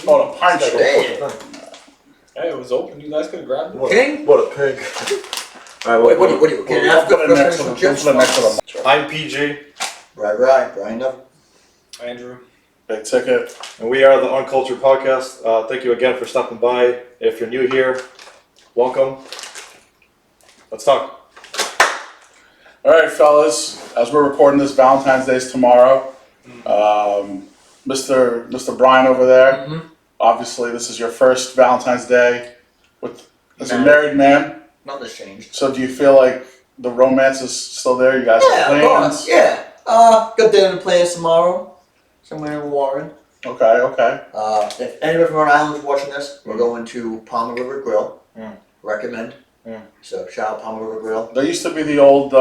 Oh, the pine shop. Hey, it was open. You guys could have grabbed it. King? What a pig. Alright, what are you? Can I'll put it next to them. I'm PG. Right. Brian, no. Andrew. Big ticket. And we are the Uncultured podcast. Thank you again for stopping by. If you're new here, welcome. Let's talk. All right, fellas. As we're recording this, Valentine's Day is tomorrow. Mr. Brian over there. Mm-hmm. Obviously, this is your first Valentine's Day as a married man. Nothing's changed. So, do you feel like the romance is still there? You guys have Yeah, of plans? course. Yeah. Got dinner plans tomorrow. Somewhere in Warren. Okay. If anyone from Rhode Island is watching this, we're going to Palmer River Grill. Recommend. So shout out Palmer River Grill. There used to be the old.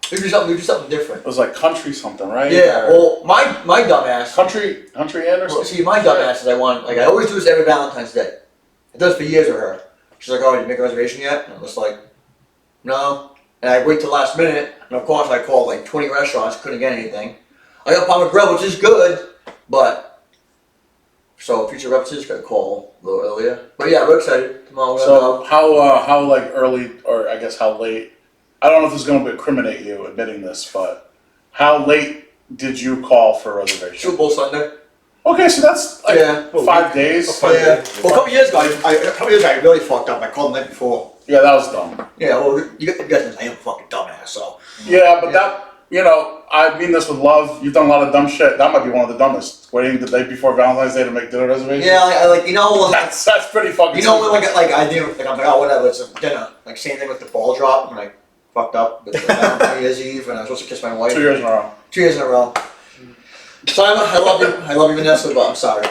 We do something different. It was like country something, right? Yeah. Well, my dumbass. Country inn or something. See, my dumbass is I always do this every Valentine's Day. I do this for years with her. She's like, "Oh, did you make a reservation yet?" And I'm just like, "No." And I wait till last minute, and of course I called like 20 restaurants, couldn't get anything. I got Palmer Grill, which is good, but so future references got to call a little earlier. But yeah, we're excited tomorrow. So how like early, or I guess how late? I don't know if this is going to incriminate you admitting this, but how late did you call for a reservation? Super Bowl Sunday. Okay, so that's like 5 days. Yeah. Well, a couple years ago, I really fucked up. I called the night before. Yeah, that was dumb. Yeah, well, you guys know I am a fucking dumbass, so. Yeah, but that, I mean this with love. You've done a lot of dumb shit. That might be one of the dumbest. Waiting the day before Valentine's Day to make dinner reservations. Yeah, That's pretty fucking. When I do, I'm like, oh, whatever, it's a dinner. Like, same thing with the ball drop when I fucked up with New Year's Eve and I was supposed to kiss my wife. 2 years in a row. 2 years in a row. So I love you, Vanessa, but I'm sorry.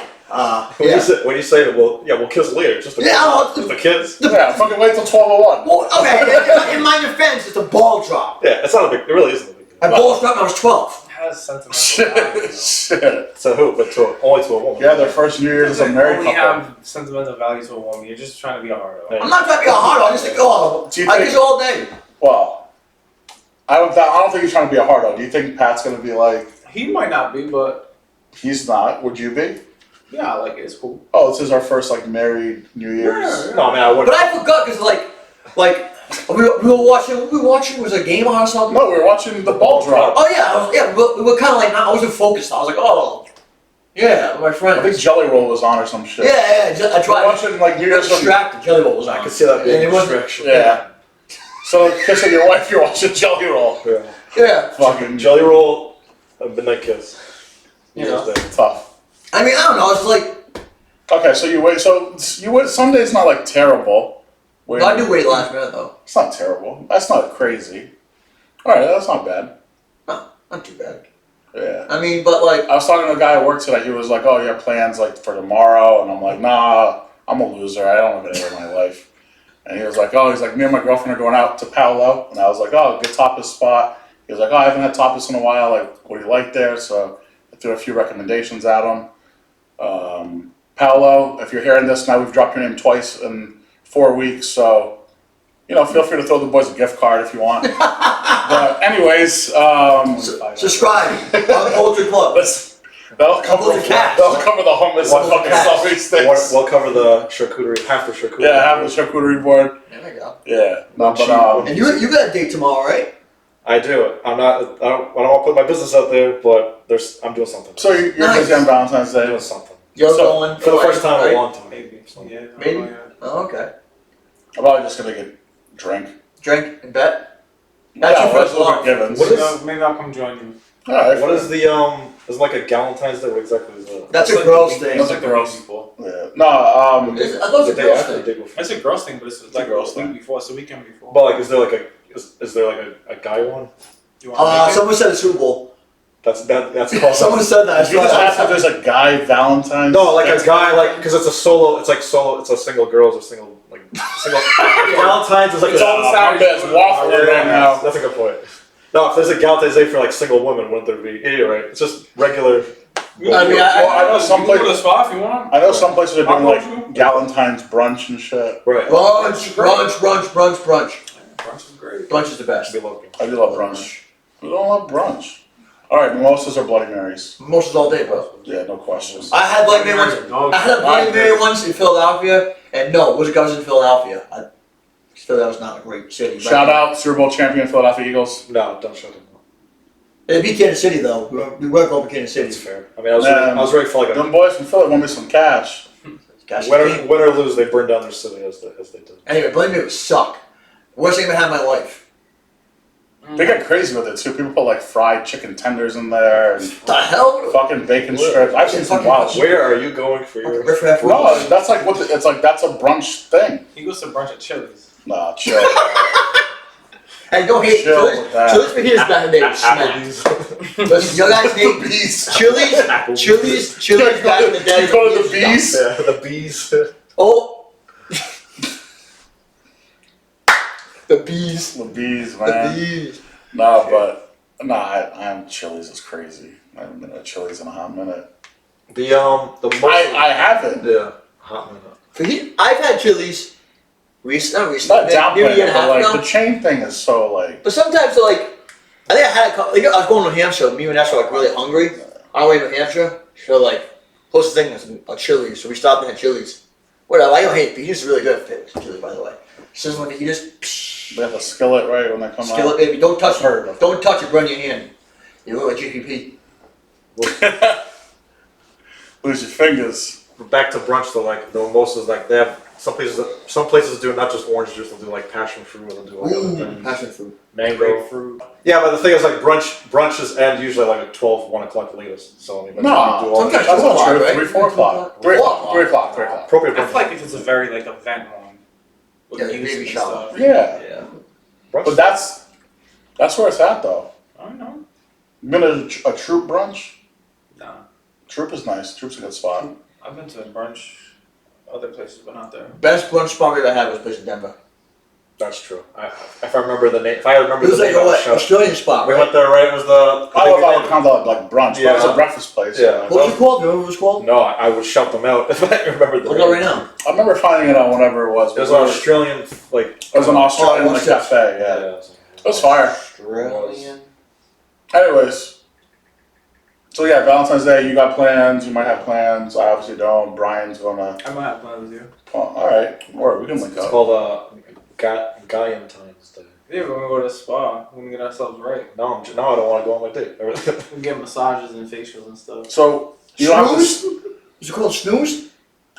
When you say that, we'll kiss later. Just the kids. Yeah, fucking wait till 12:01. Well, okay, in my defense, it's a ball drop. Yeah, it's not a big. It really isn't a big deal. I ball dropped when I was 12. It has sentimental value. Shit. So who? But only to a woman. Yeah, their first New Year's as a married only couple. have sentimental value to a woman. You're just trying to be a hardo. Yeah. I'm not trying to be a hard on. I'm just like, I kiss you all day. Well, I don't think he's trying to be a hardo. Do you think Pat's gonna be like? He might not be, but He's not. Would you be? yeah, like it's cool. Oh, this is our first like married New Year's. Yeah. No, man, I wouldn't. But I forgot because like we were watching was a game on or something. No, we were watching the ball drop. Oh yeah, we were kind of like I wasn't focused. I was like, oh yeah, my friend. I think Jelly Roll was on or some shit. Yeah. I We're tried. watching like New Year's. Distracted. Jelly Roll was on. I could see that being And it a wasn't- distraction. Yeah. So kissing your wife, you're watching Jelly Roll. Yeah. Fucking Jelly roll, a midnight kiss. You know. tough. I mean, I don't know. It's like Okay, so you wait. So you wait. Sunday's not like terrible. I do wait last minute though. It's not terrible. That's not crazy. All right, that's not bad. No, not too bad. Yeah. I mean, but like I was talking to a guy at work today. He was like, "Oh, you have plans like for tomorrow?" And I'm like, "Nah, I'm a loser. I don't have any in my life." And he was like, "Oh, me and my girlfriend are going out to Paolo." And I was like, "Oh, good tapas spot." He was like, "Oh, I haven't had tapas in a while. Like, what do you like there?" So I threw a few recommendations at him. Paolo, if you're hearing this now, we've dropped your name twice in 4 weeks, so feel free to throw the boys a gift card if you want. But anyways, subscribe on Culture Club. That'll cover the hummus and fucking salami sticks. We'll cover the charcuterie, half the charcuterie. Yeah, have the charcuterie board. There we go. Yeah, no, but And you got a date tomorrow, right? I do. I don't want to put my business out there, but I'm doing something. So you're busy on Valentine's I'm Day. doing something. You're So, going For the first time in right? a long time. Maybe. Yeah. Maybe? Oh, okay. I'm probably just gonna get drink. Drink and bet. That's your first love. Givens. What is- Maybe I'll come join you. All right. What is the is it like a Galentine's Day? What exactly is that? That's a girl's thing. That's It's a like girl's. week before. Yeah. No. I thought it was The a day girl's after, the thing. day before. It's a girls thing, but it's like girls a week thing. before. It's the weekend before. But like, is there like a guy one? Do you want to make it? Someone said a Super Bowl. That's called. Someone said that. Did you just ask if there's a guy Valentine's? No, like a guy, like because it's a solo. It's like solo. It's a single girls or single. Valentine's is like It's all the Saturdays. It's waffling right now. That's a good point. No, if there's a Valentine's Day for like single women, wouldn't there be? Yeah, you're right. It's just regular. I mean, I know some You can go to places. the spa if you want. I know some places are I'll doing go like Valentine's brunch and shit. Right. Brunch. Brunch is great. Brunch is the best. Be looking. I do love brunch. Who don't love brunch? All right, mimosas or Bloody Marys? Mimosas all day, bro. Yeah, no questions. I had Bloody Mary once. I had a Bloody Mary once in Philadelphia, and no, it was because I was in Philadelphia. Philadelphia's not a great city. Shout out Super Bowl champion Philadelphia Eagles. No, don't shout them out. They beat Kansas City though. We weren't going to Kansas City. That's fair. I mean, I was ready for like Them boys from Philly want me some cash. win or lose, they burn down their city as they did. Anyway, Bloody Mary would suck. Worst thing I've ever had in my life. They get crazy with it too. People put like fried chicken tenders in there and The hell? fucking bacon strips. I've seen some wild shit. Where are you going for your? No, that's like what it's like. That's a brunch thing. He goes to brunch at Chili's. Nah, chill. Hey, don't hate Chill Chili's. with that. Chili's for his better name is Smack. Listen, your guys name Chili's back in the day. You go to the bees. Yeah, the bees. Oh. The bees. The bees, The man. bees. I'm Chili's is crazy. I haven't been at Chili's in a hot minute. The most. I haven't. Yeah, hot minute. I've had Chili's. Not It's not recently, maybe a downplaying year it, and a but half like ago. the chain thing is so like. But sometimes, like, I think I had a couple. Like, I was going to New Hampshire. Me and Ash were like really hungry. On our way to New Hampshire, so like, closest thing is a Chili's. So we stopped and had Chili's. Whatever. I don't hate fajitas. Is really good for Chili's, by the way. Sizzling fajitas. They have a skillet right when they come Skillet, out. baby. Don't touch Heard it. of Don't touch it. Burn your hand. You look like GPP. Lose your fingers. Back to brunch though, like the mimosas, like they have some places do not just orange juice, they'll do like passion fruit, they'll do like other things. Passion fruit. Mango. Grapefruit. Yeah, but the thing is like brunches end usually like at 12, 1 o'clock latest. So I mean, No, that's when you do all sometimes That's 2 not o'clock, true. right? 3, 4 o'clock. 3 o'clock. 3 o'clock. 3 o'clock. appropriate I feel brunch. like if it's a very like event one. With Yeah, the music baby and shower. stuff. Yeah, Yeah. Brunch. but that's where it's at though. I don't know. You been to a Troop brunch? Nah. Troop is nice. Troop's a good spot. I've been to a brunch other places, but not there. Best brunch spot we ever had was a place in Denver. That's true. If I remember the name, if I remember It was the like name a of the what, show. Australian spot, We right? went there, right? It was the. I don't know if I would count that like brunch, but it was Yeah. a breakfast place. Yeah. What was it called? Do you remember what it was called? No, I would shout them out if I remember the Look name. it up right now. I remember finding it on whatever it was. It was an Australian, like. It was an Australian Oh, like, what's this? cafe. Yeah, it was fire. Australian. Anyways, so yeah, Valentine's Day. You got plans. You might have plans. I obviously don't. Brian's gonna. I might have plans with you. Well, all right, or we can link It's up. called Valentine's Day. Yeah, we're gonna go to the spa. We're gonna get ourselves right. No, I don't want to go on my date. We can get massages and facials and stuff. So you don't have to. Snooze? Is it called Snooze?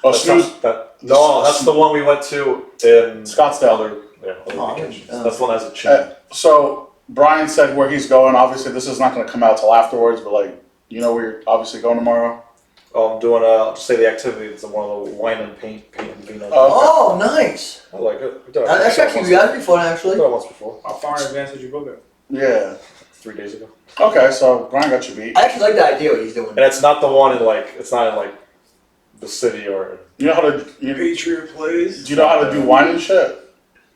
Oh, That's snooze. no, that's the one we went to in Scottsdale. Other Oh, vacations. yeah. That's the one that has a chain. So Brian said where he's going. Obviously, this is not going to come out till afterwards. But like, you know, where you're obviously going tomorrow. Oh, I'm doing I'll just say the activity. It's one of the wine and paint and vino. Oh. Oh, nice. I like it. We've done it. That's actually that'd be fun, actually. We've done it once before. How far in advance did you book it? Yeah. 3 days ago. Okay, so Brian got you beat. I actually like the idea what he's doing. And it's not the one in like it's not in like the city or. You know how to. Patriot Place. Do you know how to do wine and shit?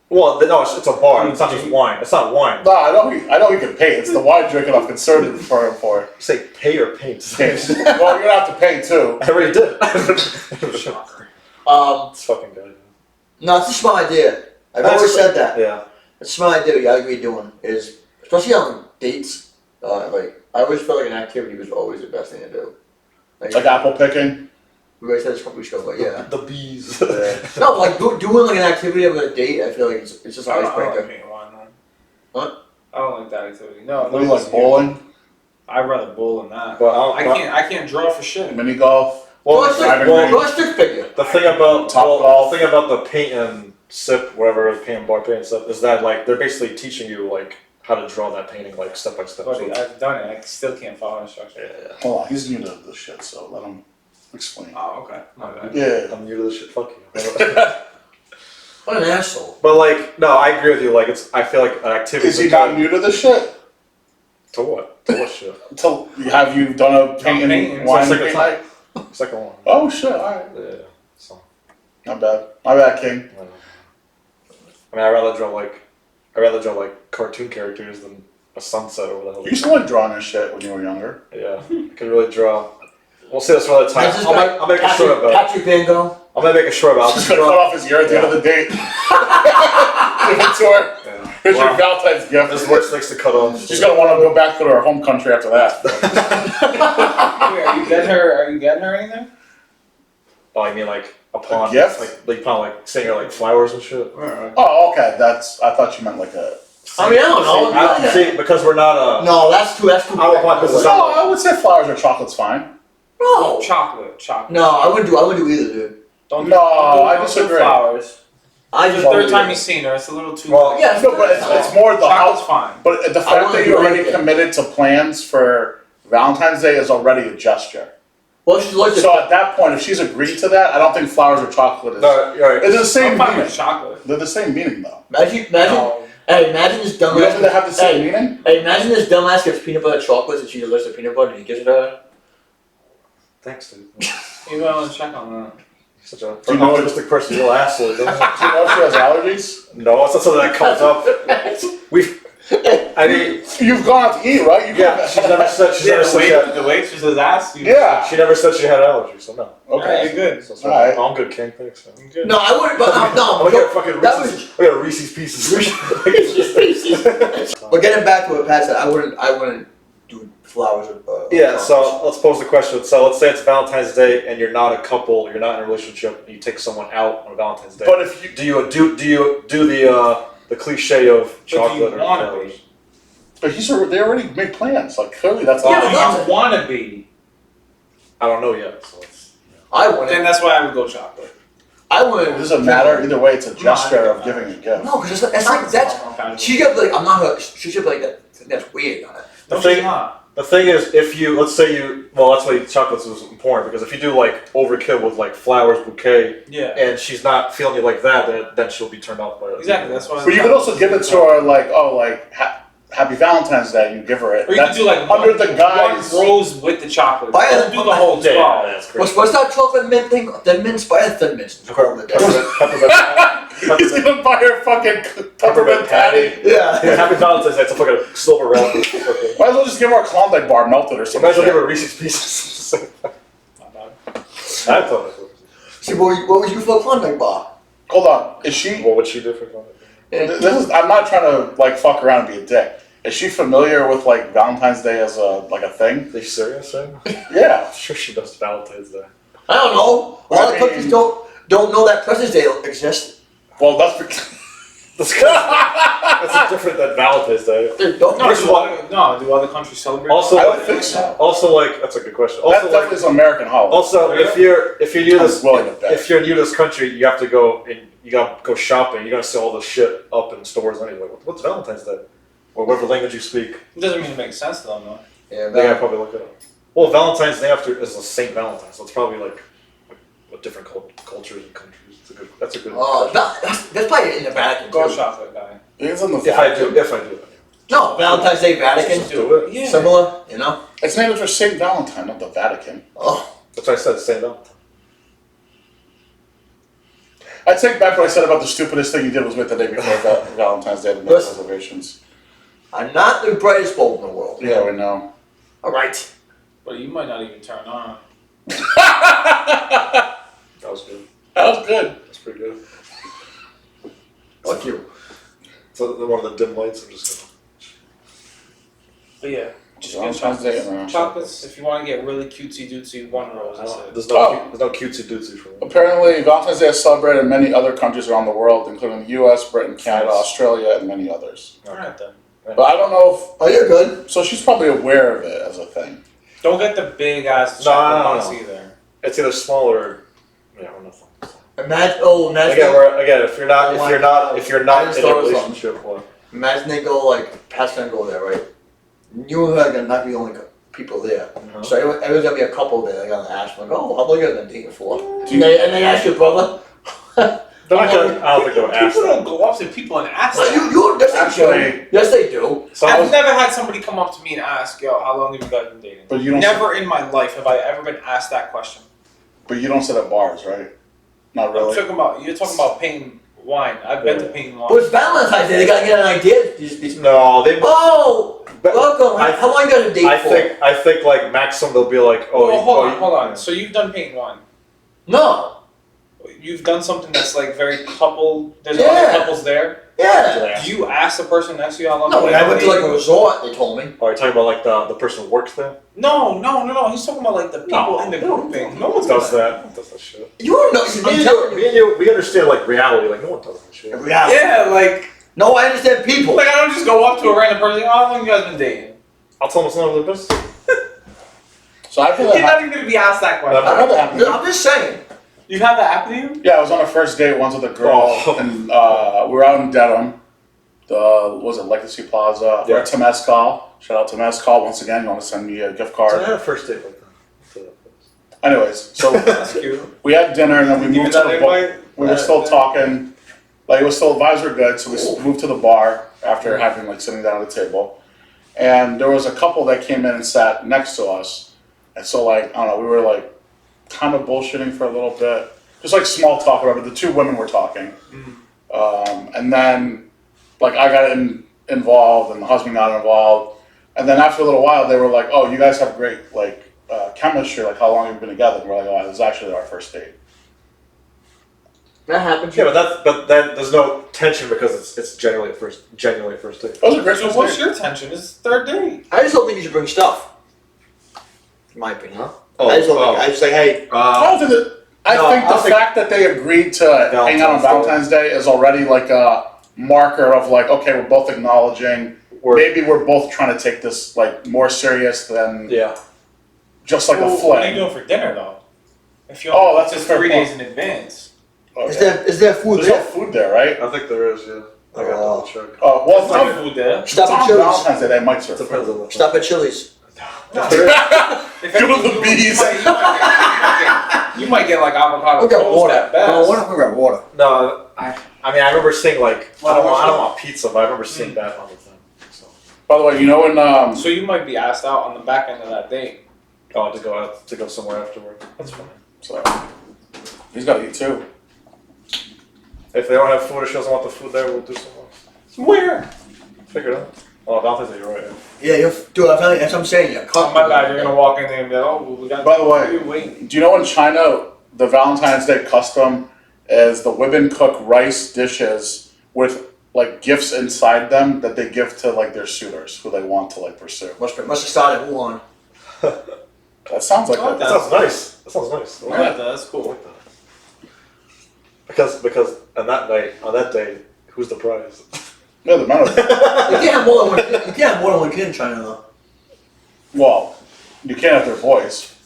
Well, no, it's a bar. It's not just wine. It's not wine. No, I know you can pay. It's the wine drinking I'm concerned for. You say pay or paint. Okay. Well, you're gonna have to pay too. I already did. Shocker. It's fucking good. No, it's a smart idea. I've always said that. Yeah. It's a smart idea. I agree doing is especially on dates. Like I always felt like an activity was always the best thing to do. Like apple picking. We already said this a couple weeks ago, but yeah. The bees. No, like doing like an activity of a date. I feel like it's just an I don't like icebreaker. painting wine though. What? I don't like that activity. No, What do you like, bowling? I'd rather bowl than that. But I can't draw for shit. Mini golf? Well, Go a stick figure. the thing about Top the thing about the paint and sip, whatever paint and bar paint and stuff, is that like they're basically teaching you like how to draw that painting like step by step. Buddy, So- I've done it. I still can't follow instructions. yeah. Hold on, he's new to this shit, so let him explain. Oh, okay. My bad. Yeah. I'm new to this shit. Fuck you. What an asshole. But like, no, I agree with you. Like, I feel like an activity. Is he not new to this shit? To what? To what shit? Have you done a painting painting. wine It's like paint a night? Second one. Oh shit! All right. Yeah. So. Not bad. My bad, King. I mean, I'd rather draw like cartoon characters than a sunset or whatever. You used to like drawing this shit when you were younger. Yeah, I could really draw. We'll say this for another time. That's just I'll make a short about it. Patrick Van Gogh. I'm gonna make a short about it. I'll He's just gonna cut draw. off his ear at the end of the date. Give it to her. Yeah. Here's your Valentine's gift. This is where it likes to cut off. She's gonna want to go back to her home country after that. Wait, are you getting her anything? Oh, I mean like upon A gift? like upon like saying her like flowers and shit. Oh, okay. I thought you meant like a. I mean, I don't know. See, because we're not No, that's too. That's too. I don't want this is- No, I would say flowers or chocolate's fine. No. Chocolate. No, I wouldn't do either, dude. Don't No, I don't do disagree. Flowers. I It's just. the third time you've seen her. It's a little too. Well, Yeah, No, but it's more the Chocolate's house. fine. But the I fact wanna that do you're already anything. committed to plans for Valentine's Day is already a gesture. Well, she likes So at that point, if she's agreed to that, I don't think flowers or chocolate is. No, you're right. It's the same I'm fine meaning. with chocolate. They're the same meaning though. Imagine. No. Hey, imagine this dumbass. You don't think they have the same hey, meaning? hey, imagine this dumbass gets peanut butter chocolates and she loves the peanut butter and he gives it to her. Thanks, dude. Maybe I want to check on that. Such a Do you know- optimistic person, you're an asshole. You know? Do you know if she has allergies? No, it's not something that comes up. I mean, You've gone out to eat, right? You yeah, she's never said she had. The waitress has asked you. Yeah. She never said she had allergies, so no. Okay. You're good. So, Alright. I'm good, King. Thanks. Man. You're good. No, I wouldn't. But I'm no, gonna get fucking that Reese's. I got Reese's Pieces. But getting back to what Pat said, I wouldn't do flowers. Yeah, so let's pose the question. So let's say it's Valentine's Day and you're not a couple, you're not in a relationship, and you take someone out on Valentine's Day. But if you do you do the cliche of chocolate or wanna flowers? be? But they already made plans. Like clearly that's Yeah, not. but You want to be. I don't know yet. So it's, I Then wouldn't. that's why I would go chocolate. I It wouldn't. doesn't matter either way. It's a gesture No, of giving a gift. No, because it's like that's. She got like I'm not her. She should be like that. That's weird. No, The thing- she's not. the thing is, if you let's say that's why chocolates is important because if you do like overkill with like flowers, bouquet, Yeah. and she's not feeling you like that, then she'll be turned off by it. Exactly. That's why. But you could also give it to her like, oh, like Happy Valentine's Day. You give her it. Or you could do like under the guise. one rose with the chocolate. Buy Don't it- do the whole Yeah, twelve. that's great. What's that chocolate mint thing? Thin mints. Buy a thin mints. Peppermint, He's peppermint, gonna buy her fucking peppermint patty. Yeah. Happy Valentine's Day. It's a fucking silver wrapper. Might as well just give her a Klondike bar melted or You something. might as well give her Reese's Pieces. Not bad. I thought it was. See, what would you for a Klondike bar? Hold on. Is she? What would she do for fun? This is. I'm not trying to like fuck around and be a dick. Is she familiar with like Valentine's Day as a thing? Are you serious, Sam? Yeah. I'm sure she does Valentine's Day. I don't know. A lot of countries don't know that President's Day exists. Well, that's That's different than Valentine's Day. They don't. No, First of all- do other countries celebrate? Also, I don't think so. Also, like that's a good question. that Also, definitely is an American holiday. also, if you're new to I'm this, willing to bet. if you're new to this country, you have to go and you gotta go shopping. You're gonna see all this shit up in stores anyway. What's Valentine's Day? Or whatever language you speak. It doesn't mean it makes sense to them though. Yeah, They gotta probably look it up. Well, Valentine's Day after is a Saint Valentine, so it's probably like what different cultures and countries. That's a good. Oh, question. that's probably in the Vatican Go too. chocolate guy. It's in the If I do that. No, Valentine's Day, Vatican. Just do it. Yeah. Similar, you know. It's named after Saint Valentine, not the Vatican. Oh, That's what I said. Saint Valentine. I take back what I said about the stupidest thing you did was wait the day before Valentine's Day to make Listen. reservations. I'm not the brightest bulb in the world. Yeah, we know. All right. But you might not even turn on. That That was good. was good. That's pretty good. Fuck you. So one of the dim lights. I'm just But yeah, just get Valentine's Day chocolates. and Chocolates. If you want to get really cutesy dootsy, one rose. That's gonna. it. There's no Oh. there's no cutesy dootsy for me. Apparently, Valentine's Day is celebrated in many other countries around the world, including the U.S., Britain, Canada, Nice. Australia, and many others. All right then. But I don't know Oh, you're good. if... So she's probably aware of it as a thing. Don't get the big ass No, chocolate no, box no. either. It's either smaller. Or, yeah, or nothing. Imagine If you're not I just in a thought of something. relationship, what? Imagine they go like, Pat's gonna go there, right? You and her are gonna not be the only people there. Uh-huh. So everyone's gonna be a couple there. They're gonna ask, like, oh, how long you guys been dating for? Do And they ask your brother. They're not gonna, I don't think they'll ask People don't that. go up to people and ask Well, them. yes, they Actually- do. Yes, they do. So I I've was, never had somebody come up to me and ask, yo, how long have you guys been dating? But you don't... Never in my life have I ever been asked that question. But you don't sit at bars, right? Not really. You're talking about paying wine. I've been to paying wine. But it's Valentine's Day. They gotta get an idea. no, they. Oh, But welcome. How long you guys been dating for? I think like maximum they'll be like, oh, Well, hold on. yeah. So you've done paint wine. No. you've done something that's like very couple. There's other couples there. Yeah. Do you ask the person next to you how long? No, when I went to like a resort, they told me. Oh, you're talking about like the person who works there? No. He's talking about like the people in the grouping. No one Does that? No one does that shit. You don't know. I'm telling Me and you, we understand like reality. Like no one does that shit. Reality. Yeah, like No, I understand people. I don't just go up to a random person. How long you guys been dating? I'll tell them it's none of their business. So I feel You're like not even gonna be asked that question. I'm just saying. You have that happen to you? yeah, I was on a first date once with a girl, Oh. and we were out in Dedham. Was it Legacy Plaza Yeah. or Temescal? Shout out to Temescal once again. You want to send me a gift So I card? had a first date like that. Anyways, so That's cute. we had dinner and then we Give moved you to that the bar. invite? We were still talking. Like it was still vibes were good, so we moved to the bar after having like sitting down at the table, and there was a couple that came in and sat next to us, and so like I don't know, we were like kind of bullshitting for a little bit, just like small talk, whatever. The two women were talking, and then like I got involved and the husband got involved, and then after a little while they were like, "Oh, you guys have great like chemistry. Like how long have you been together?" And we're like, "Oh, this is actually our first date." That happens. Yeah, but then there's no tension because it's genuinely a first date. That was a great So first what's date. your tension? It's third date. I just don't think you should bring stuff. In my opinion. Huh? I just don't think. I just say, hey. I don't think that. I No, think I the think- fact that they agreed to hang out on Valentine's Day is already like a marker of like, okay, we're both acknowledging. Maybe we're both trying to take this like more serious than Yeah. just like a What are you fling. doing for dinner though? If you Oh, that's a just fair 3 point. days in advance. Okay. Is there food There's no there? food there, right? I think there is, yeah. I got to double check. Well, There's it's no on, food there. it's Stop at on Chili's. Valentine's Day. They might serve Depends food. on the Stop at Chili's. No. Give If them anything, the bees. You might get like avocado We'll get toast water. at best. No, we're not gonna get water. No, I mean I remember seeing like I don't want pizza, but I remember seeing that on the thing. So By the way, you know when So you might be asked out on the back end of that date. to go out to go somewhere afterward. That's fine. so he's got to eat too. If they don't have food or she doesn't want the food there, we'll do something else. Where? Figure it out. Oh, Valentine's Day, you're right. Yeah, dude, I'm telling you, that's what I'm saying. You're Oh my god, you're gonna walk in there and be like, oh, we got. By the way, wait. do you know in China the Valentine's Day custom is the women cook rice dishes with like gifts inside them that they give to like their suitors who they want to like pursue. Must have started in Wuhan. That sounds like Oh, that. That sounds nice. That sounds nice. I like Yeah, that. that's I cool. like that. Because on that day, who's the prize? Yeah, the amount of You can't have more than one. You can't have more than one kid in China, though. well, you can't have their voice.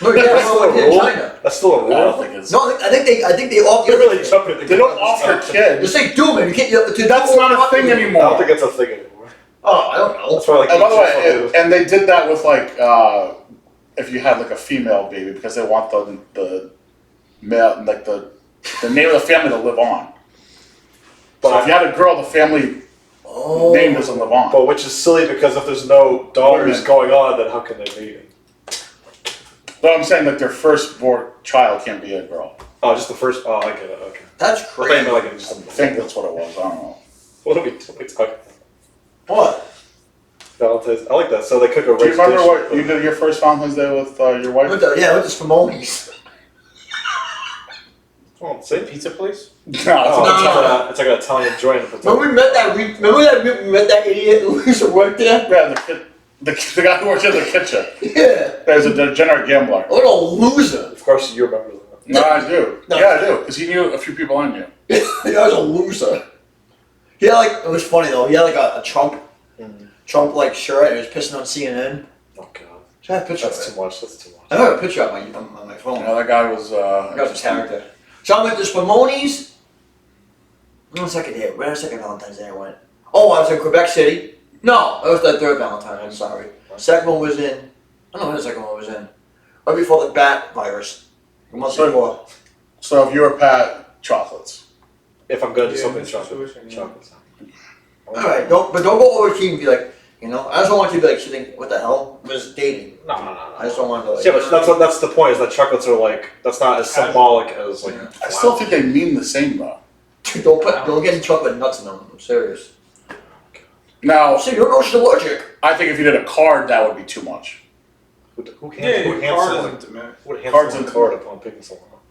No, you can't That's have more than one still a kid in rule. China. That's still a I don't rule. think it's. No, I think they offer. They're really jumping. They don't offer Just kids. say do man. You can't. That's not a thing I don't anymore. think it's a thing anymore. Oh, I don't know. That's why like. And by the way, Asians and they did that with like if you had like a female baby because they want the male like the name of the family to live on. But if you had a girl, the family Oh. name doesn't live on. But which is silly because if there's no daughters Women. going on, then how can they be? But I'm saying like their firstborn child can't be a girl. Oh, just the first. Oh, I get it. Okay. That's I thought you crazy. meant like just I think that's what it was. I don't know. What are we talking about? What? Valentine's. I like that. So they cook a rice Do you remember dish. what you did your first Valentine's Day with your wife? With the Spumoni's. Oh, see? Pizza place? No, it's Oh, not. it's like an Italian joint. When we met that, we met that idiot who used to work there. Yeah, the guy who works in the kitchen. Yeah. There's a degenerate gambler. What a loser. Of course, you remember that. No, I do. No. Yeah, I do. Because he knew a few people I knew. He was a loser. He had like, it was funny though, he had like a Trump like shirt and he was pissing on CNN. Oh god, So I have a picture that's of too it. much. That's too much. I have a picture on my phone. You know, that guy was. I got his character. So I went to Spumoni's. One second here. Where the second Valentine's Day I went? Oh, I was in Quebec City. No, that was the third Valentine. I'm sorry. Second one was in. I don't know when the second one was in. Right before the bat virus. A month So- before. So if you were Pat, chocolates. If I'm gonna do Yeah, something, this chocolate. situation, yeah. Chocolates. All right, don't go over to you and be like, you know. I just don't want you to be like, you think, what the hell? Was dating? No. I just don't want to like. Yeah, but that's the point. Is that chocolates are like that's not as symbolic as like. Yeah. I still think they mean the same though. Don't get any chocolate nuts in them. I'm serious. Now, See, you don't know she's allergic. I think if you did a card, that would be too much. Who hands Yeah, who hands cars someone isn't, man. who hands Cards someone a and- card upon picking someone up?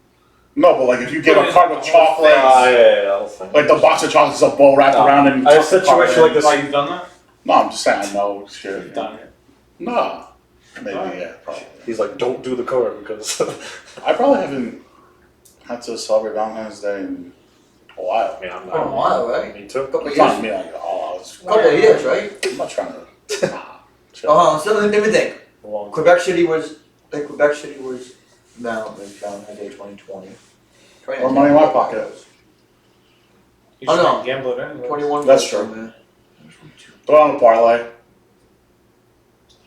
No, but like if you get a card with chocolates, yeah. like the box of chocolates, is a bow wrapped around and I you have tuck a the card situation in. like this. Like, you've done that? No, I'm just saying I know shit. You've done it. No, maybe yeah, probably. He's like, don't do the card because. I probably haven't had to celebrate Valentine's Day in a while. I mean, I'm For a not. while, right? Me too. Couple It's years. not me like it's, Couple of years, right? I'm not trying to. So let me think. Long. Quebec City was Valentine's Day 2020. More money in my pocket. You Oh, just no. can't gamble it anyway. 21. That's true. Man. Throw on a parlay. I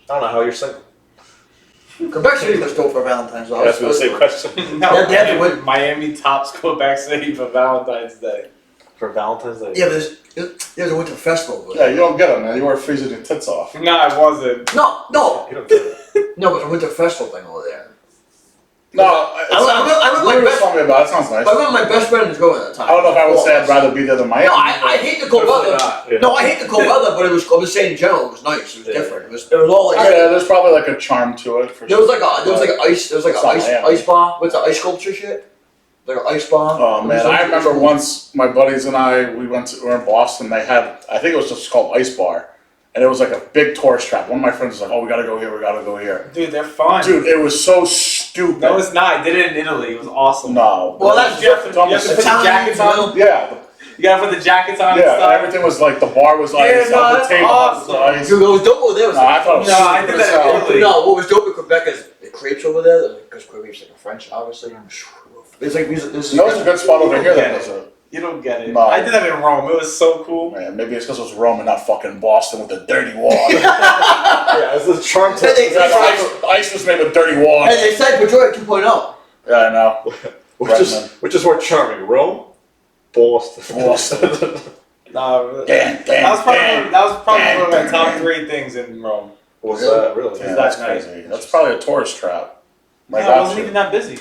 don't know how you're single. Quebec City was dope for Valentine's Day. That's the same question. No, They had to win. Miami tops Quebec City for Valentine's Day. For Valentine's Day. Yeah, but there's a winter festival. Yeah, you don't get them, man. You were freezing your tits off. No, it wasn't. No, You don't get it. but a winter festival thing over there. No, I remember what my you best. told me about. It sounds nice. I remember my best friend was going at the time. I don't know if I would say I'd rather be there than Miami. No, I hate the cold Definitely weather. not. Yeah. No, I hate the cold weather, but I'm just saying in general it was nice. It was Yeah. different. It was all like Yeah, there's probably like a charm to it for there sure. was like an ice It's not Miami. ice bar. What's the ice sculpture shit? Like an ice bar. Oh It man, was like- I remember once my buddies and we were in Boston. They had, I think it was just called Ice Bar, and it was like a big tourist trap. One of my friends was like, "Oh, we gotta go here. We gotta go here." Dude, they're fun. Dude, it was so stupid. No, it's not. I did it in Italy. It was awesome. No. Well, that's You have to put the Italian, jackets on. Yeah, You gotta put the jackets on and yeah. stuff. Everything was like the bar was ice, Yeah, no, the that's table awesome. was ice. Dude, what was dope over there was No, I thought it was No, I super did as that in hell. Italy. no, what was dope in Quebec is the crepes over there, because Quebec's like a French, obviously. There's like this is You know, there's a good spot over here that does it. You don't get it. No. I did that in Rome. It was so cool. Man, maybe it's because it was Rome and not fucking Boston with the dirty water. Yeah, it's the charm to And they- Yeah, the ice was made with dirty water. And they said Pedroia 2.0. Yeah, I know. which is more charming, Rome, Boston. Boston. No, Damn, that was probably damn. one of my top 3 things in Rome. Was that really? Yeah, That that's night. crazy. That's probably a tourist trap. No, Like it wasn't even that busy.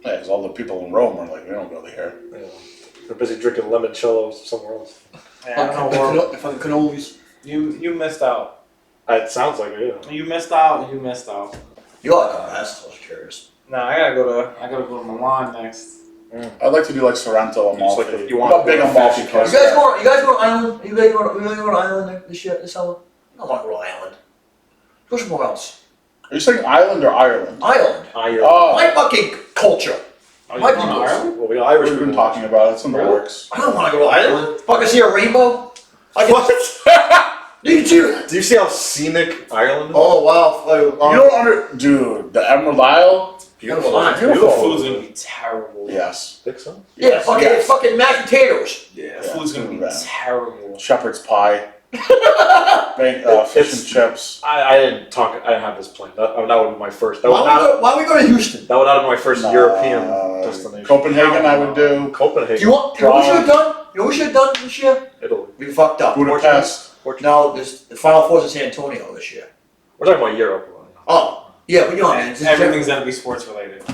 Yeah, because all the people in Rome are like, we don't go here. Yeah. They're busy drinking limoncellos somewhere else. Yeah, I don't know where. Fucking cannolis. You missed out. It sounds like it, yeah. You missed out. You missed out. You all come past, I was curious. Nah, I gotta go to Milan next. I'd like to do like Sorrento and Just like Amalfi. you I'm want not big on fancy Amalfi. cars. You guys going to Ireland? You guys going to Ireland this summer? I don't want to go to Ireland. Go somewhere else. Are you saying Ireland or Ireland? Ireland. Oh, My fucking culture. Are My you going to peoples. Ireland? Well, we got Irish we've been people. talking about it. It's in the Really? works. I don't want to go to Ireland. Fucking see a rainbow. Did you? Do you see how scenic Ireland is? Oh wow. You don't dude, the Emerald Isle? Beautiful. The Beautiful. food's gonna be terrible. Yes. Think so? Yeah, Yes. fucking Yes. fucking mashed potatoes. Yeah, Yeah, food's gonna be too bad. terrible. Shepherd's pie. Fish and chips. I didn't have this planned. That would be my first. That would Why we go to Houston? That would have been my first European destination. Copenhagen, I would do. Copenhagen. Do you want? You know what we should have done? You know what we should have done this year? Italy. We fucked up. Budapest. No, the Final Four's in San Antonio this year. We're talking about Europe. Oh, yeah, but you know, man. And everything's gonna be sports related.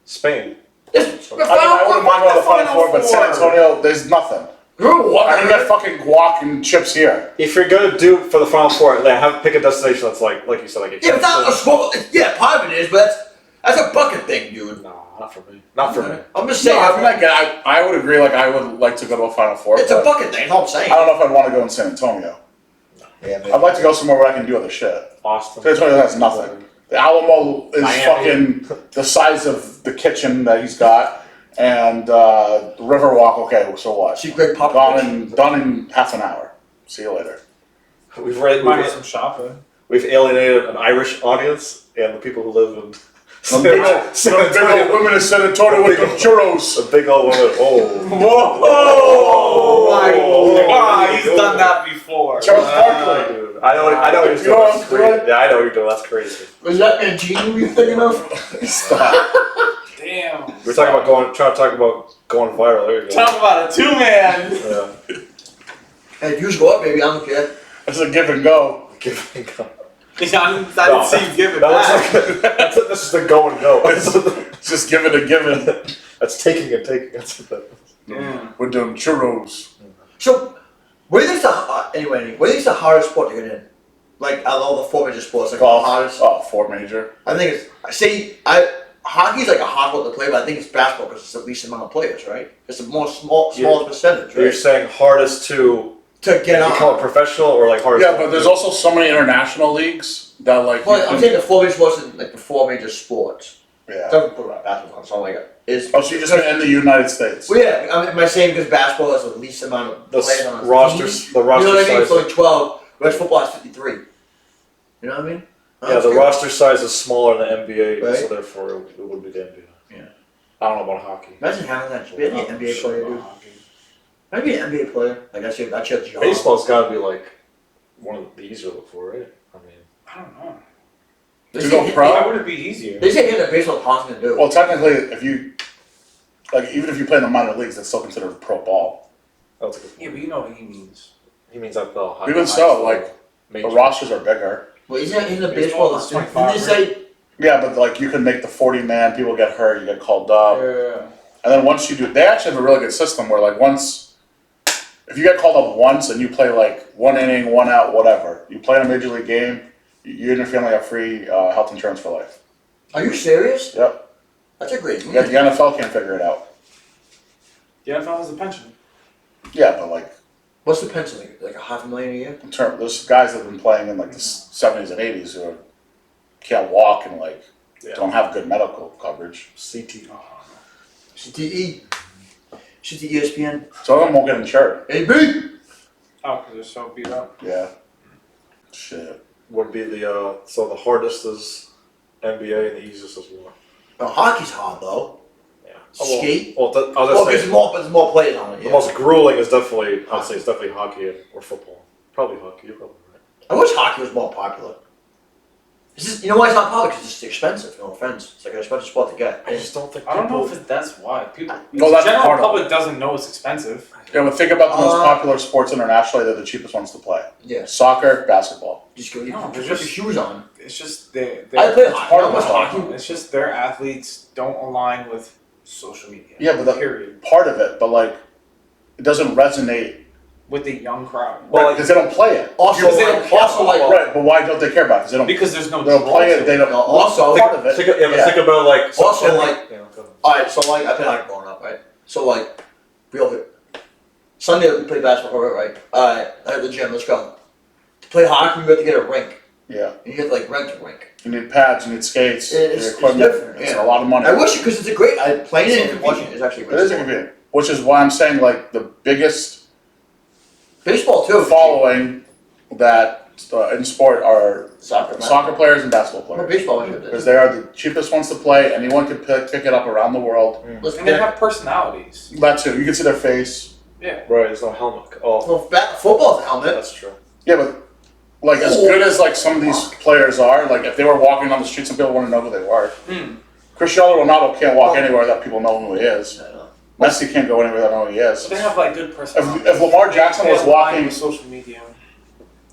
Spain. The I wouldn't mind going to the Final Four, but San Antonio, there's nothing. I can get fucking guac and chips here. If you're gonna do for the Final Four, pick a destination that's like you said, like a Yeah, but not a sport. Yeah, part of it is, but that's a bucket thing, dude. No, not for me. Not for me. I'm just No, saying. I mean, I would agree. Like, I would like to go to a Final Four. It's a but bucket thing. That's all I'm saying. I don't know if I'd want to go in San Antonio. Yeah, I'd like to go somewhere where I can do other shit. Austin. San Antonio has nothing. The Alamo is Miami. fucking the size of the kitchen that he's got, and Riverwalk. Okay, so what? See Greg Done in half an hour. See you later. Might have some shopping. We've alienated an Irish audience and the people who live in Some big old women in San Antonio with them churros. A big old woman. Oh. Whoa! My Oh. God, he's done that before. Charles Barkley. Dude, I know what you're You doing. know That's what I'm crazy. Yeah, I know what you're doing. That's crazy. Was that Mangini we were thinking of? Stop. Damn. We're trying to talk about going viral. There you go. Talk about a 2-man. Yeah. Hey, if you just go up, baby, I don't care. It's a give and go. Giving go. I didn't see you give it That back. looks like this is the go and go. It's just giving and giving. That's taking and taking. That's what that is. Yeah. With them churros. So, what do you think's the hardest sport to get in? Like, out of all the 4 major sports, like, Golf. the hardest? Oh, 4 major. I think it's, hockey's like a hard sport to play, but I think it's basketball because it's the least amount of players, right? It's the smallest percentage, You're right? saying hardest to To become a professional or like hardest? Yeah, but there's also so many international leagues that like. Well, I'm saying the four major sports in like the four major sports. Yeah. Doesn't put about basketball, so I'm like is. Oh, so you're just gonna end the United States? Well, yeah. Am I saying because basketball has the least amount of The players on rosters, the You roster know what I mean? size. So like 12. Whereas football has 53. You know what I mean? Yeah, the roster size is smaller than the NBA, Right. so therefore it would be the NBA. Yeah. I don't know about hockey. Imagine having that. Be an NBA player, dude. I'd be an NBA player. Like that's your job. Baseball's got to be like one of the easier to look for, right? I mean, I don't know. They To say go hit- pro? Why would it be easier? They say hitting a baseball constant to do. Well, technically, if you like, even if you play in the minor leagues, that's still considered pro ball. that's a good Yeah, point. but you know what he means. He means I fell high. Even so, like the rosters are bigger. Well, isn't that in the Baseball baseball? is Didn't 25, they say? Yeah, but like you can make the 40-man. People get hurt. You get called up. Yeah. And then once you do, they actually have a really good system where like once, if you get called up once and you play like one inning, one out, whatever, you play in a major league game, you and your family have free health insurance for life. Are you serious? Yep. That's a great move. Yeah, the NFL can't figure it out. The NFL has a pension. Yeah, but like, What's the pension like? Like $500,000 a year? in term, there's guys that have been playing in like the 70s and 80s who can't walk and like don't have good medical coverage. CT. CTE. Should the ESPN. Some of them won't get insured. AB. Oh, because they're so beat up. Yeah. Shit. Would be the so the hardest is NBA and the easiest is what? Hockey's hard though. Yeah. Skate. Well, I Well, was there's say more players on it. the Yeah. most grueling is definitely I'd say it's definitely hockey or football. Probably hockey. You're probably right. I wish hockey was more popular. It's just, you know why it's not popular? Because it's expensive. No offense. It's like an expensive sport to get. I just don't think. I don't know people- if that's why. People, No, that's the general part of public doesn't know it's expensive. Yeah, but think about the most popular sports internationally. They're the cheapest ones to play. Yes. Soccer, basketball. Just go. No, Just they're put your just- shoes on. It's just they. I play hockey. part How of much it. hockey? It's just their athletes don't align with social media. Yeah, but the- period Part of it, but like, it doesn't resonate. with the young crowd. Well, because they don't play it. Also, Because they don't care also about like. Right, but why don't they care about it? Because they don't. Because there's no They don't draw play to it. They don't. No, also- part of it. Think, think about like Also, like- yeah, go ahead. Alright, so like I played hockey growing up, right? So like, we over Sunday we play basketball, right? Alright, at the gym. Let's go. To play hockey, you have to get a rink, Yeah, and you have to like rent a rink. you need pads, you need skates, It's your equipment. different, It's yeah. a lot of money. I wish it because it's a great. I playing it It's and watching it is actually a It great. is sport. inconvenient, which is why I'm saying like the biggest Baseball too. following that in sport are Soccer. man. soccer players and basketball Well, players baseball is because they are the cheapest ones to play. Anyone can pick it up around the world. Let's And they get. have personalities. That too, you can see their face. Yeah. Right, there's no helmet. Oh, Well, football's a helmet. that's true. Yeah, but like as good as like some of these players are, like if they were walking on the street, some people wouldn't know who they were. Cristiano Ronaldo can't walk anywhere that people know who he is. I know. Messi can't go anywhere that know who he is. But they have like good personalities. If Lamar Jackson They was align walking, with social media.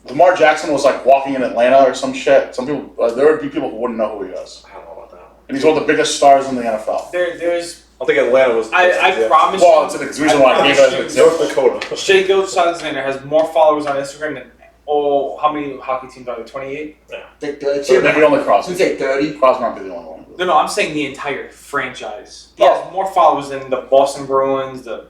Lamar Jackson was like walking in Atlanta or some shit. Some people, there would be people who wouldn't know who he is, I don't know about that one. and he's one of the biggest stars in the NFL. There's. I think Atlanta was. I promise Well, you. it's the reason why I gave it as an example. North Dakota. Shea Gilgeous-Alexander has more followers on Instagram than how many hockey teams are there? 28? Think So maybe only You Crosby. say 30. Crosby might be the only one. No, I'm saying the entire franchise. He has more followers than the Boston Bruins, the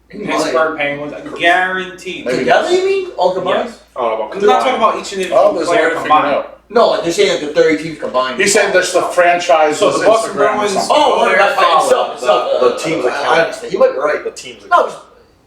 Pittsburgh Penguins. Guaranteed. Maybe. Together, you mean? All combined? Yes. I don't know about I'm not talking about each individual Oh, there's a way player to figure it combined. out. No, like they're saying like the 30 teams combined. He's saying there's the franchise. So the Boston Instagram or Bruins- something. Oh, They're right, right, followed. The teams that I count. understand. You might be right. The teams. No,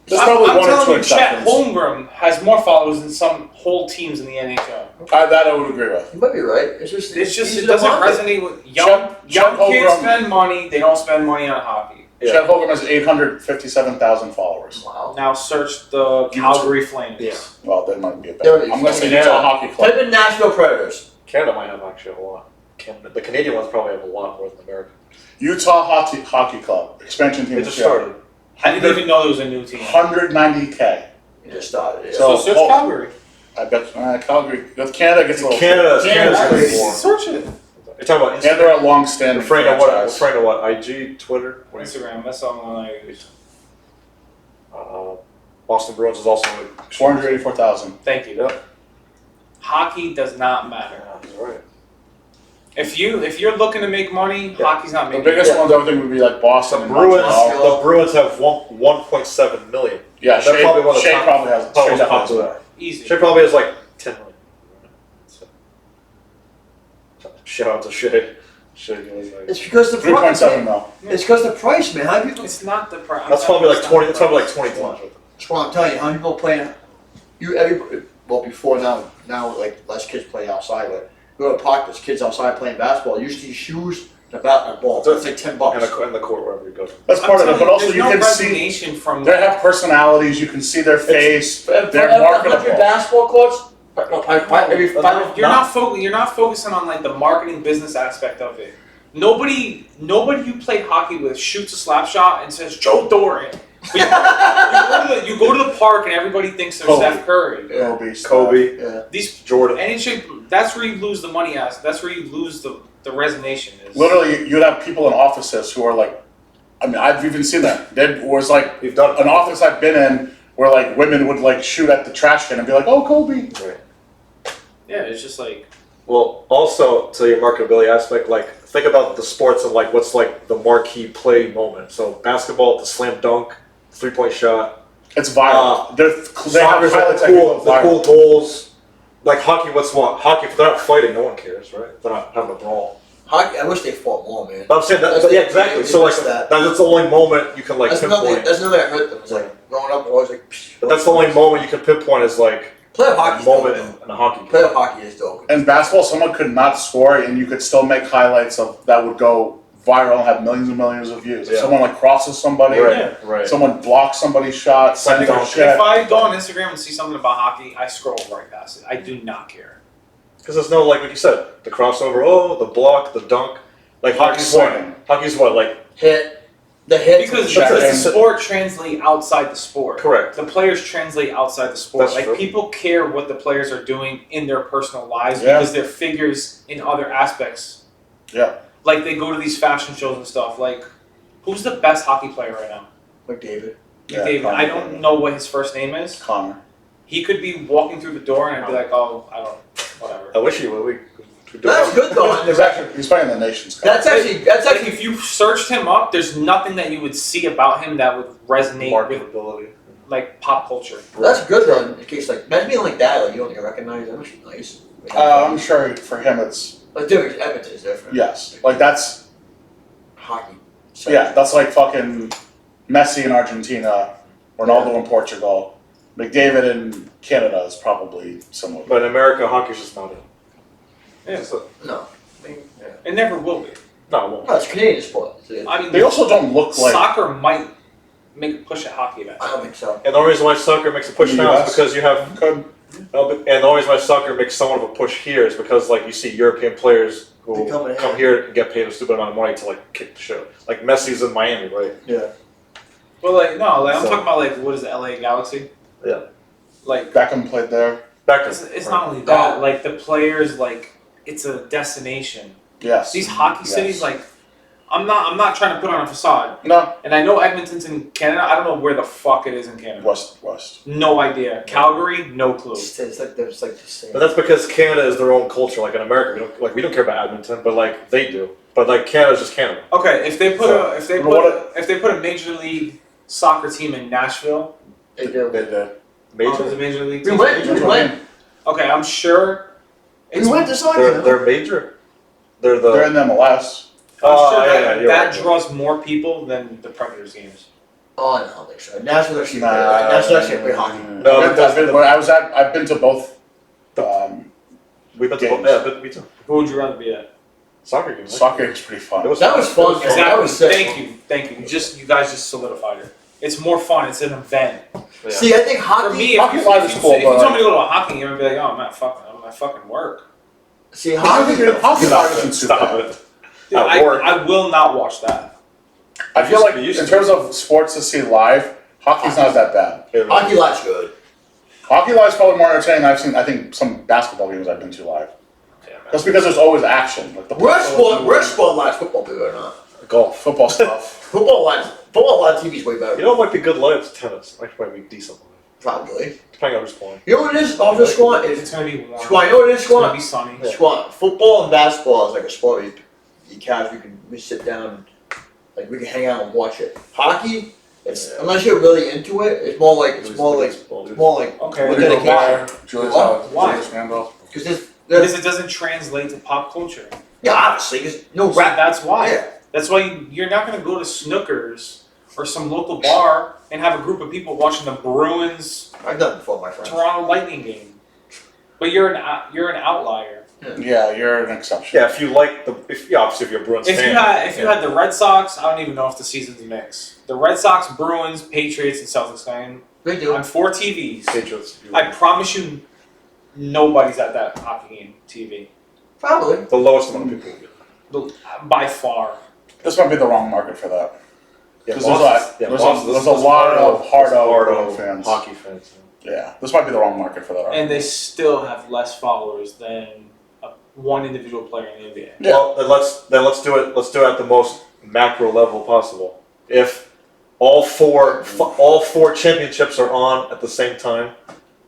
There's probably I'm one or two telling you, Chet exceptions. Holmgren has more followers than some whole teams in the NHL. That I would agree with. you might be right. It's just It doesn't resonate with young Chet kids Holmgren- spend money. They don't spend money on hockey. Yeah. Chet Holmgren has 857,000 followers. Wow. Now search the Calgary Flames. Yeah. Well, that might be a There bad. it I'm is. going to say Yeah. Utah Hockey Club. Type in Nashville Predators. Canada might have actually a lot. The Canadian ones probably have a lot more than America. Utah Hockey Club expansion team. They just started. I didn't even know there was a new team. 190K. You just started. Yeah. So- So search oh, Calgary. I bet Calgary. With Canada gets a little. Canada's Canada's more. Search it. You're talking about And they're a long-standing You're afraid of what? franchise. Afraid of what? IG, Twitter. What do you- Instagram. That's all I use. Boston Bruins is also. 484,000. Thank you. Yep. Hockey does not matter. Yeah, he's right. If you're looking to make money, hockey's not The making. biggest Yeah. ones I would think would be like Boston. The and Bruins, Montreal. the Bruins have 1.7 million. Yeah, They're Shea probably one of the Shea top- probably has. probably Shea definitely has popular. more. Easy. Shea probably has like 10 million. So, shout out to Shea. Shea was like, It's because the 3.7 mil. It's because the price, man. How people? It's not the price. that's probably like 20. That's probably like 20 times. That's what I'm telling you. How many people playing? Well, before now like less kids play outside. But you go to the park, there's kids outside playing basketball. Use these shoes, the bat, and a ball. It's like $10. And the court wherever you go. That's part of it, but also there's you no can see resignation from. they have personalities. You can see their face. For They're every 100 marketable. basketball courts, You're not focusing on like the marketing business aspect of it. Nobody you play hockey with shoots a slap shot and says Joe Doran. But you go to the park and everybody thinks they're Kobe. Steph Curry. Kobe, Yeah. These Jordan. that's where you lose the money aspect. That's where you lose the resignation is. Literally, you'd have people in offices who are like, I mean, I've even seen that. There was like You've done an office I've been in where like women would like shoot at the trash can and be like, "Oh, Kobe." Right. Yeah, it's just like Well, also to your marketability aspect, like think about the sports and like what's like the marquee play moment. So basketball, the slam dunk, 3-point shot. It's viral. They have Soccer's like highlights the that cool, go the viral. cool goals. Like hockey, what's what? Hockey, if they're not fighting, no one cares, right? They're not having a brawl. Hockey. I wish they fought more, man. But I'm saying that, That's yeah, the- exactly. they So like missed that. that's the only moment you can like That's another. pinpoint. That's another that hurt them. It's like growing up, I was like. But that's the only moment you can pinpoint is like Playoff hockey's moment dope. in a hockey game. Playoff hockey is dope. In basketball, someone could not score, and you could still make highlights of that would go viral and have millions and millions of views. If Yeah. someone like crosses somebody, Right. someone blocks somebody's shot, sending a Dunk. shit. if I go on Instagram and see something about hockey, I scroll right past it. I do not care. Because there's no like you said, the crossover, the block, the dunk. Like hockey's exciting. what? Hockey's what? Like The hit. Because Check the in. sport translate outside the sport. correct. The players translate outside the sport. That's like true. people care what the players are doing in their personal lives Yeah. because they're figures in other aspects. Yeah. Like they go to these fashion shows and stuff. Like, who's the best hockey player right now? McDavid. Yeah, David. Connor I don't know what his first name is. Connor. He could be walking through the door and I'd be like, oh, I don't, whatever. I wish he would. We That's good though. He's playing in the Nations Cup. That's actually. Like if you searched him up, there's nothing that you would see about him that would resonate with marketability. like pop culture. That's good though. In case like imagine being like that, like you don't get recognized. That must be nice. I'm sure for him it's Like different. Edmonton is different. yes. Like that's Hockey. yeah. That's like fucking Messi in Argentina, Ronaldo in Portugal, McDavid in Canada is probably similar. But in America, hockey's just not it. Yeah. It's just No. It never will be. no, it won't. No, it's Canadian sport. I I mean, They also don't look like soccer might make a push at hockey eventually. don't think so. And the only reason why soccer makes a push In the now is US? because you have. could. No, but, and the only reason why soccer makes somewhat of a push here is because like you see European players who They come in come here and get paid a stupid amount of money to like kick the shit. Like Messi's in Miami, right? Yeah. Well, like no, like I'm So- talking about like what is it, LA Galaxy? Yeah. Like Beckham played there. Back it's not only that. Like the players, like it's a destination. Yes. These hockey Yes. cities, like I'm not trying to put on a facade. No. And I know Edmonton's in Canada. I don't know where the fuck it is in Canada. West. No idea. Calgary, no clue. It's like there's like the same. But that's because Canada is their own culture. Like in America, we don't care about Edmonton, but like they do. But like Canada's just Canada. Okay, if they put So, if they put a major league soccer team in Nashville, They do. They did. it's Major. a major league We team. went. Okay, I'm sure. We went to soccer. They're major. They're the. They're in the MLS. I'm Oh, sure yeah, that, you're that right. draws more people than the Predators games. Oh, no, I don't think so. Nashville actually. Nashville actually play hockey. No, I've been to both. We've been to Games. both. Yeah, me too. Who would you rather be at? Soccer games. Soccer is pretty fun. It was That was fun. man. That was sick. Thank you. You guys just solidified it. It's more fun. It's an event. Yeah. See, I think hockey. For me, Hockey if live is cool, if you but told me to go to a hockey game, I'd be like, oh, I'm at fucking work. See, hockey. Hockey live isn't too Stop bad. it. Dude, At work. I will not watch that. I feel like We used in to. terms of sports to see live, hockey's not that bad. Hockey live's good. Hockey live's probably more entertaining. I think some basketball games I've been to live. That's because there's always action. Like the We're sport live football, believe it or not. Golf. football stuff. Football live TV's way better. You know what might be good live? Tennis. Actually, might be decent live. Probably. Depending on who's playing. You know what it is? Off the squad is It's gonna be warm. squad. You know what it is? It's gonna Squad. be sunny. Yeah. Squad. Football and basketball is like a sport where you casually we sit down, like we can hang out and watch it. Hockey, it's unless you're really into it, it's more like Okay. with We go dedication. bar, Julius Why? Julius Randle. Because there's Because it doesn't translate to pop culture. yeah, obviously, because no So rap. that's why. Yeah. That's why you're not gonna go to Snookers or some local bar and have a group of people watching the Bruins I've done it before, my friend. Toronto Lightning game. But you're an outlier. Yeah, you're an exception. Yeah, if you like obviously if you're a Bruins If fan. you had the Red Sox, I don't even know if the season's mixed. The Red Sox, Bruins, Patriots, and Celtics game They do. on 4 TVs. Patriots. I promise you, nobody's at that hockey game TV. Probably. The lowest amount of people. By far. This might be the wrong market for that. Yeah, There's Boston's- there's a lot of hard-out fans. hockey fans. Yeah, this might be the wrong market for that. And they still have less followers than one individual player in the NBA. Yeah. Well, then let's do it. Let's do it at the most macro level possible. If all four championships are on at the same time,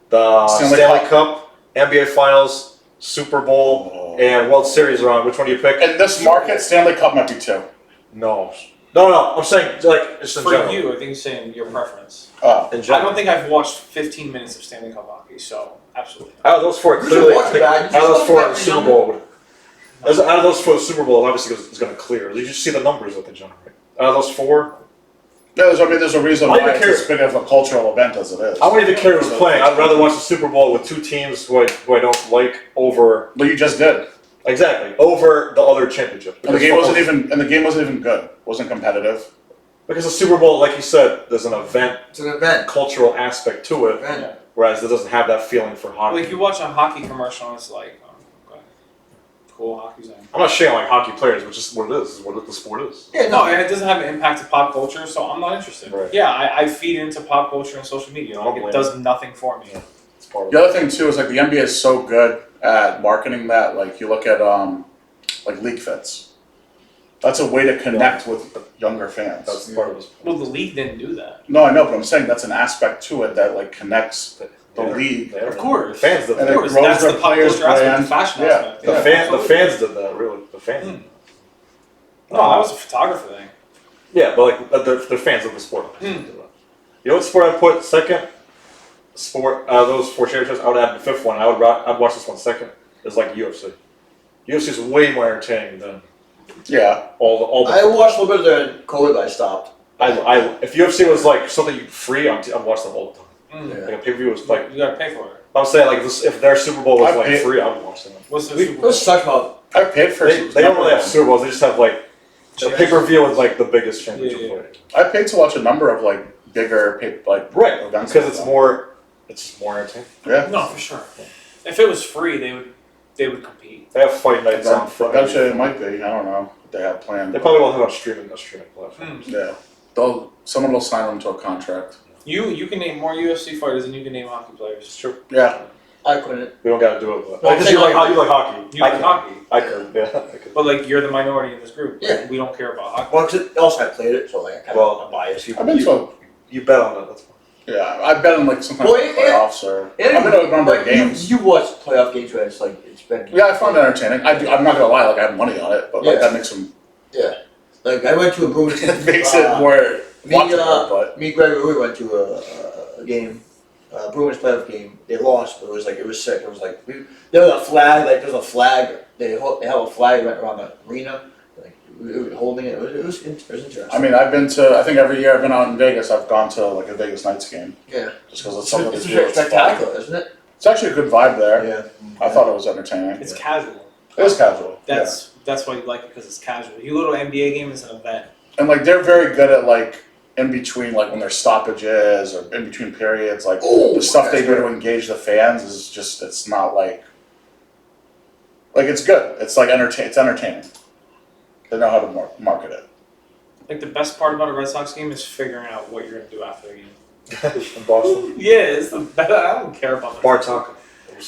the Stanley Stanley Cup, NBA Finals, Super Bowl, and World Series are on. Which one do you pick? In this market, Stanley Cup might be two. No. I'm saying like just in For general. you, I think you're saying your preference. Oh, In I general. don't think I've watched 15 minutes of Stanley Cup hockey, so absolutely. Out of those four, You should clearly, watch it, man. You out of those just four, don't the have Super any Bowl would. Out of those four, the Super Bowl obviously is going to clear. You just see the numbers that they generate. Out of those four, yeah. There's a reason I why don't even it's as big of a cultural event as it is. I wouldn't even care who's playing. I'd rather watch the Super Bowl with two teams who I don't like over But you just did, over the other championship. and the game wasn't even good. Wasn't competitive. Because the Super Bowl, like you said, there's an event, It's an event. cultural aspect to it, Event. whereas it doesn't have that feeling for hockey. Like you watch a hockey commercial and it's like, oh, okay. Cool hockey's in. I'm not shitting like hockey players, but just what it is what the sport is. Yeah, No, and it doesn't have an impact to pop culture, so I'm not interested. Right. Yeah, I feed into pop culture and social media. Like, it does nothing for me. It's part of The other thing too is like the NBA is so good at marketing that like you look at like League Fits. That's a way to connect with younger fans. That's part of this. Well, the league didn't do that. No, I know, but I'm saying that's an aspect to it that like connects the league. Of course. The fans did And that. it Of course, grows that's their the pop players' culture aspect, brand. the fashion Yeah. aspect. The absolutely. fans did that, really. The fans. No, that was a photographer thing. Yeah, but like they're fans of the sport. You know what sport I'd put second? Sport those four championships. I would add the fifth one. I'd watch this one second. It's like UFC. UFC is way more entertaining than Yeah. all the. I watched a little bit during COVID, but I stopped. If UFC was like something free, I'd watch them all the time. Yeah. Like a pay per view was like. You gotta pay for it. I'm saying like this, if their Super Bowl was I'd like pay- free, I would watch them. What's the We Super Bowl? let's talk about. I paid for They don't really have Super Bowls. They just have like the pay per view is like the biggest championship Yeah, yeah. fight. I paid to watch a number of like bigger Right, events. because it's more entertaining. Yeah. No, for sure. If it was free, they would compete. They have fight nights on Friday. Actually, it might be. I don't know. They have planned. They probably won't have a streaming platform. Yeah. Someone will sign them to a contract. You can name more UFC fighters than you can name hockey players. It's true. Yeah. I couldn't. We don't gotta do it, but Well, because you like hockey. You like hockey, I could, yeah. I could. but like you're the minority in this group. Yeah. We don't care about hockey. Well, 'cause also I played it, so like I kind Well, of biased. I've been to. You bet on it. That's fine. Yeah. I've been in like some kind Well, of playoffs or. I've been to a number of games. You watch playoff games where it's like it's been. Yeah, I find it entertaining. I'm not gonna lie. Like I have money on it, but like Yeah. that makes them. Yeah. Like I went to a Bruins. It makes it more watchable, but. Me and Greg, we went to a game, Bruins playoff game. They lost, but it was sick. It was like there was a flag, like there's a flag. They held a flag right around the arena, like we were holding it. It was interesting. I mean, I've been to. I think every year I've been out in Vegas. I've gone to like a Vegas Knights game. Yeah, Just because it's something it's to do. It's fun. spectacular, isn't it? It's actually a good vibe there. Yeah, I thought it was entertaining. It's casual. It is casual. That's why you like it, because it's casual. You go to an NBA game, it's an event. And like they're very good at like in between, like when there's stoppages or in between periods, like Ooh, the stuff they that's do to good. engage the fans is just it's not like it's good. It's like it's entertaining. They know how to market it. Like the best part about a Red Sox game is figuring out what you're gonna do after the game. In Boston. Yeah, it's the best. I don't care about the Bar taco.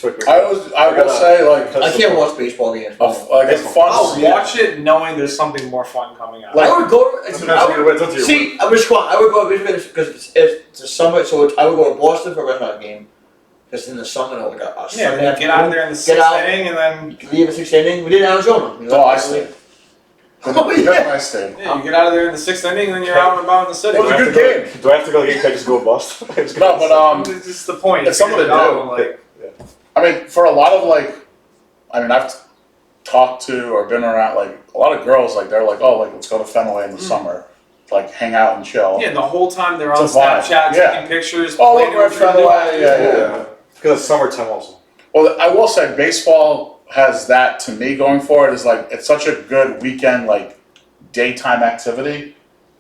respect. I will say like I can't watch baseball games. like a fun. I'll watch it knowing there's something more fun coming out. Like- I would go. See, I was I would go because it's the summer, so I would go to Boston for a Red Sox game. Because in the summer, like a yeah, Sunday then get out of there in the Get 6th out. inning and then leave at 6th inning. We did in Arizona. Oh, I stayed. Oh, yeah. I stayed. yeah, you get out of there in the 6th inning and then you're out and about in the city. Well, it was a good game. Do I have to go to the game? Can I just go to Boston? No, but It's just the point. it's something to do. Like, I mean, for a lot of like, I mean, I've talked to or been around like a lot of girls. Like they're like, oh, like let's go to Fenway in the summer, to, like hang out and chill. yeah, the whole time they're It's on a vibe. Snapchat Yeah. taking pictures. Oh, playing look, we're at with your Fenway. new- Yeah. Because it's summertime also. Well, I will say baseball has that to me going for it is like it's such a good weekend like daytime activity.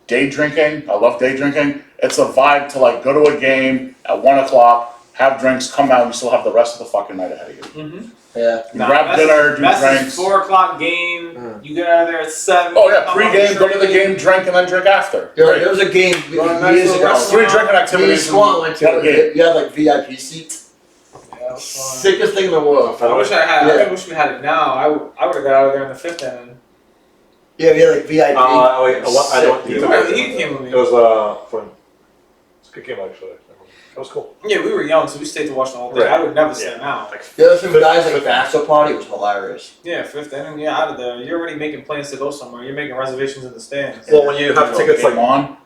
Day drinking, I love day drinking. It's a vibe to like go to a game at 1 o'clock, have drinks, come out, and you still have the rest of the fucking night ahead of you. Mm-hmm. Yeah. You grab dinner, do drinks. 4 o'clock game. You get out of there at 7. Oh yeah, come pre-game, home, go to the drink. game, drink, and then drink after. There was a game Go to a nice years little ago. restaurant. 3 drinking Me and activities. Swan went to one game. it. You had like VIP seats. Yeah, that was fun. Sickest thing in the world. I wish I had. Yeah. I wish we had it now. I would have got out of there in the 5th inning. Yeah, we had like VIP. I don't. Sick. He came with me. It was fun. It's a good game actually. That was cool. Yeah, we were young, so we stayed to watch the whole thing. Right. I would never stay Yeah. now. The other thing, guys like bachelor party was hilarious. Yeah, 5th inning. Yeah, out of there. You're already making plans to go somewhere. You're making reservations in the stands. Well, when you have tickets Game like on,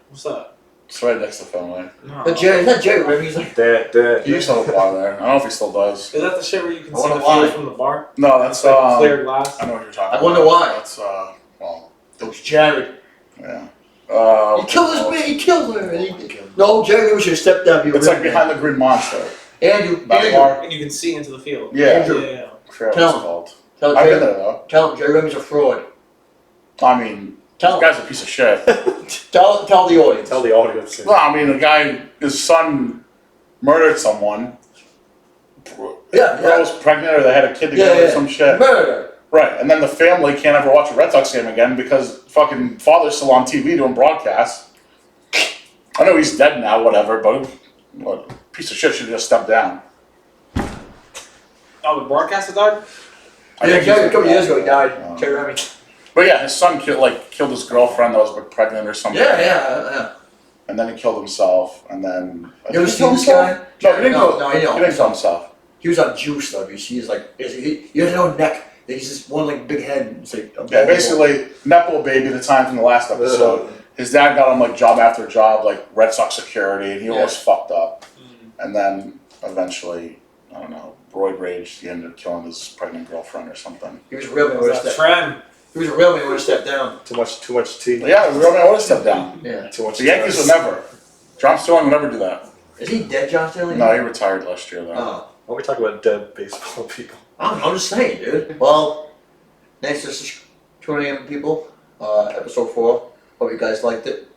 What's up? it's right next to Fenway. No. But Jerry, it's not Jerry, remember? He's like, that, He used to have a bar there. I don't know if he still does. Is that the shit where you can I see wonder the why. field from the bar? No, that's It's like clear glass. I know what you're talking I wonder about. why. That's well, it was Jared. yeah. He killed his man, he killed her. And no, Jerry, we should have stepped down. It's like behind the Green Monster. Andrew, That bar. And you can see into the field. Yeah. Andrew. Yeah. I forgot what Tell it's him. called. Tell I've been Jerry, there though. tell him Jerry Remy's a fraud. I mean, Tell this him. guy's a piece of shit. Tell the audience. Tell the audience. No, I mean, the guy, his son murdered someone. Yeah, Girl was pregnant or they had a kid together or some shit. Murder. Right, and then the family can't ever watch a Red Sox game again because fucking father's still on TV doing broadcasts. I know he's dead now, whatever, but what piece of shit should have just stepped down. Oh, the broadcaster died? I Yeah, think Jerry, he's a couple dead. years ago he died. Jerry Remy. But yeah, his son killed his girlfriend that was pregnant or something. Yeah. And then he killed himself, and then You ever seen this guy? No, he didn't No, he He didn't didn't. kill himself. He was on juice though. He's like, he has no neck. He's just one like big head. It's like Yeah, basically, Nepo baby the time from the last episode. His dad got him like job after job, like Red Sox security, and he was fucked up. And then eventually, I don't know, roid rage. He ended up killing his pregnant girlfriend or something. He was a real man would have That's a stepped. trend. He was a real man would have stepped down. Too much tea. But yeah, the real man would have stepped down. Yeah. Too much. The Yankees would never. John Sterling would never do that. Is he dead, John Sterling? No, he retired last year though. Oh. Why are we talking about dead baseball people? I'm just saying, dude. Well, thanks for tuning in, people. Episode 4. Hope you guys liked it.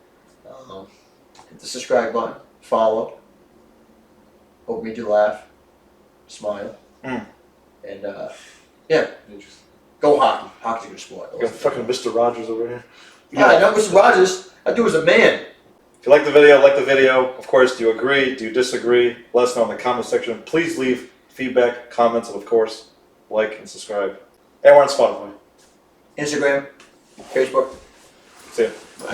Hit the subscribe button. Follow. Hope made you laugh. Smile. Mm. And, yeah. Go hockey. Hockey's a good sport. You got fucking Mr. Rogers over here. Yeah, I know Mr. Rogers. That dude was a man. If you like the video, like the video. Of course, do you agree? Do you disagree? Let us know in the comment section. Please leave feedback, comments, and of course, like and subscribe. And we're on Spotify. Instagram. Facebook. See ya.